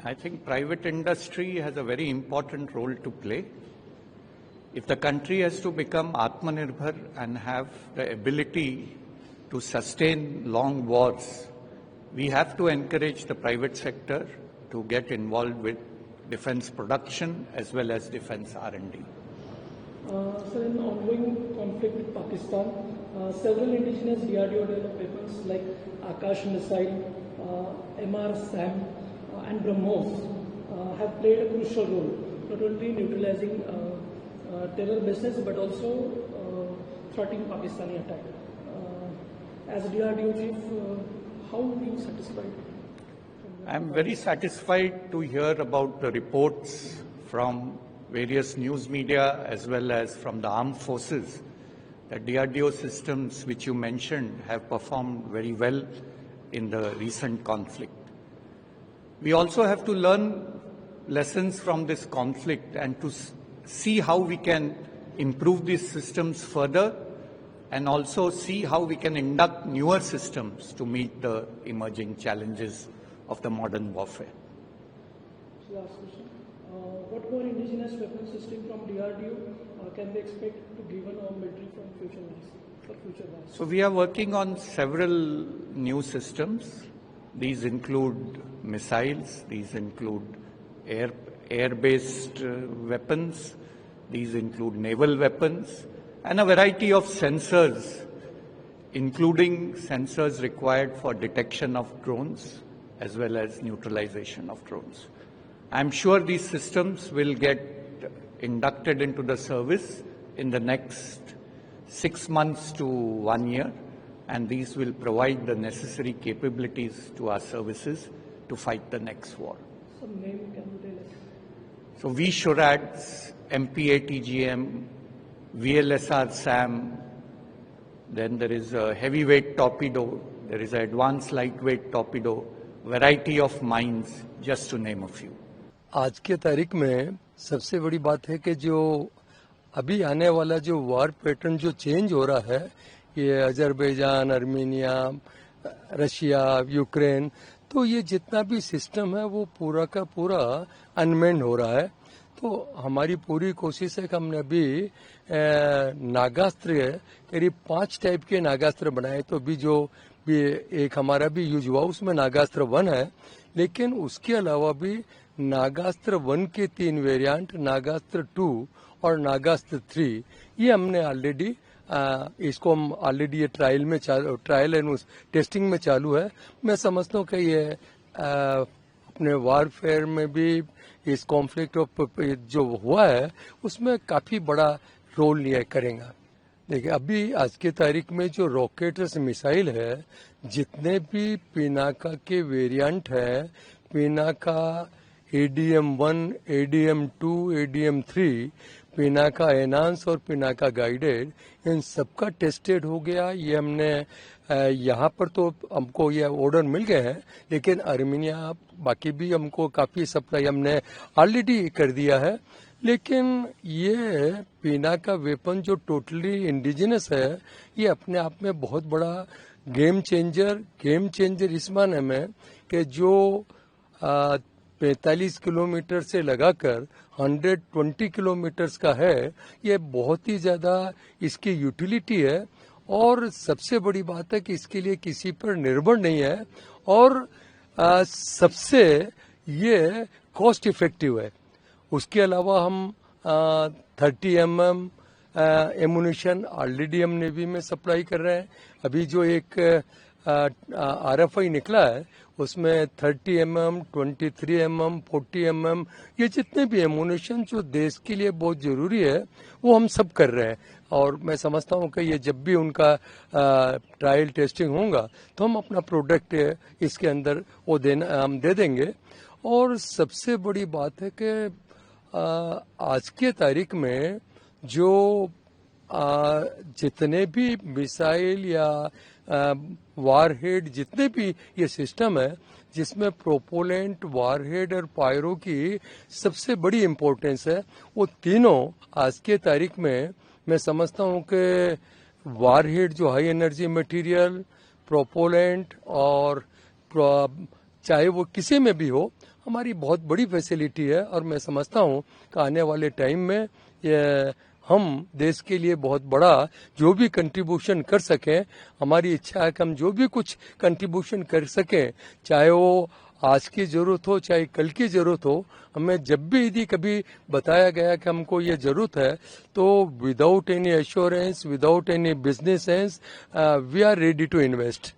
I think private industry has a very important role to play. If the country has to become Atmanirbhar and have the ability to sustain long wars, we have to encourage the private sector to get involved with defense production as well as defense R&D. Sir, in the ongoing conflict with Pakistan, several indigenous DRDO developed weapons like Akash missile, MR-SAM and BrahMos have played a crucial role, not only in neutralizing terror business but also thwarting Pakistani attack. As DRDO chief, how are you satisfied? I am very satisfied to hear about the reports from various news media as well as from the armed forces that DRDO systems which you mentioned have performed very well in the recent conflict. We also have to learn lessons from this conflict and to see how we can improve these systems further and also see how we can induct newer systems to meet the emerging challenges of the modern warfare. Last question. What more indigenous weapon system from DRDO can we expect to be given our military for future wars? So we are working on several new systems. These include missiles, these include air-based weapons, these include naval weapons, and a variety of sensors, including sensors required for detection of drones as well as neutralization of drones. I'm sure these systems will get inducted into the service in the next 6 months to 1 year, and these will provide the necessary capabilities to our services to fight the next war. Some name can you tell us? So V-SHORADS, MPA-TGM, VLSR-SAM, then there is a heavyweight torpedo, there is an advanced lightweight torpedo, variety of mines, just to name a few. आज के तारीख में सबसे बड़ी बात है कि जो अभी आने वाला जो वार पैटर्न जो चेंज हो रहा है, ये अजरबैजान, अर्मेनिया, रशिया, यूक्रेन, तो ये जितना भी सिस्टम है वो पूरा का पूरा अनमेन्ड हो रहा है। तो हमारी पूरी कोशिश है कि हमने अभी नागास्त्र करीब 5 टाइप के नागास्त्र बनाए। तो अभी जो भी एक हमारा भी यूज हुआ उसमें नागास्त्र 1 है, लेकिन उसके अलावा भी नागास्त्र 1 के 3 वेरिएंट, नागास्त्र 2 और नागास्त्र 3, ये हमने ऑलरेडी इसको हम ऑलरेडी ये ट्रायल एंड टेस्टिंग में चालू है। मैं समझता हूँ कि ये अपने वारफेयर में भी इस कॉन्फ्लिक्ट जो हुआ है उसमें काफी बड़ा रोल ये करेगा। देखिए अभी आज के तारीख में जो रॉकेट्स मिसाइल है, जितने भी पिनाका के वेरिएंट है, Pinaka ADM-1, ADM-2, ADM-3, Pinaka एनांस और पिनाका गाइडेड, इन सबका टेस्टेड हो गया। ये हमने यहाँ पर तो हमको ये ऑर्डर मिल गए हैं, लेकिन अर्मेनिया बाकी भी हमको काफ़ी सप्लाई हमने ऑलरेडी कर दिया है। लेकिन ये पिनाका वेपन जो टोटली इंडिजिनस है, ये अपने आप में बहुत बड़ा गेम चेंजर इस माने में कि जो 45 किलोमीटर से लगाकर 120 किलोमीटर का है, ये बहुत ही ज़्यादा इसकी यूटिलिटी है और सबसे बड़ी बात है कि इसके लिए किसी पर निर्भर नहीं है और सबसे ये कॉस्ट इफेक्टिव है। उसके अलावा हम 30 mm एमुनिशन ऑलरेडी हम नेवी में सप्लाई कर रहे हैं। अभी जो एक RFI निकला है उसमें 30 mm, 23 mm, 40 mm, ये जितने भी एमुनिशन जो देश के लिए बहुत जरूरी है वो हम सब कर रहे हैं। और मैं समझता हूँ कि ये जब भी उनका ट्रायल टेस्टिंग होगा तो हम अपना प्रोडक्ट इसके अंदर वो हम दे देंगे। और सबसे बड़ी बात है कि आज के तारीख में जो जितने भी मिसाइल या वारहेड, जितने भी ये सिस्टम है जिसमें प्रोपोलेंट, वारहेड और पायरो की सबसे बड़ी इम्पोर्टेंस है, वो तीनों आज के तारीख में मैं समझता हूँ कि वारहेड जो हाई एनर्जी मटेरियल, प्रोपोलेंट और चाहे वो किसी में भी हो, हम हमारी बहुत बड़ी फैसिलिटी है और मैं समझता हूँ कि आने वाले टाइम में ये हम देश के लिए बहुत बड़ा जो भी कंट्रीब्यूशन कर सकें, हमारी इच्छा है कि हम जो भी कुछ कंट्रीब्यूशन कर सकें, चाहे वो आज की जरूरत हो चाहे कल की जरूरत हो, हमें जब भी यदि कभी बताया गया कि हमको ये जरूरत है तो without any assurance, without any business sense, we are ready to invest.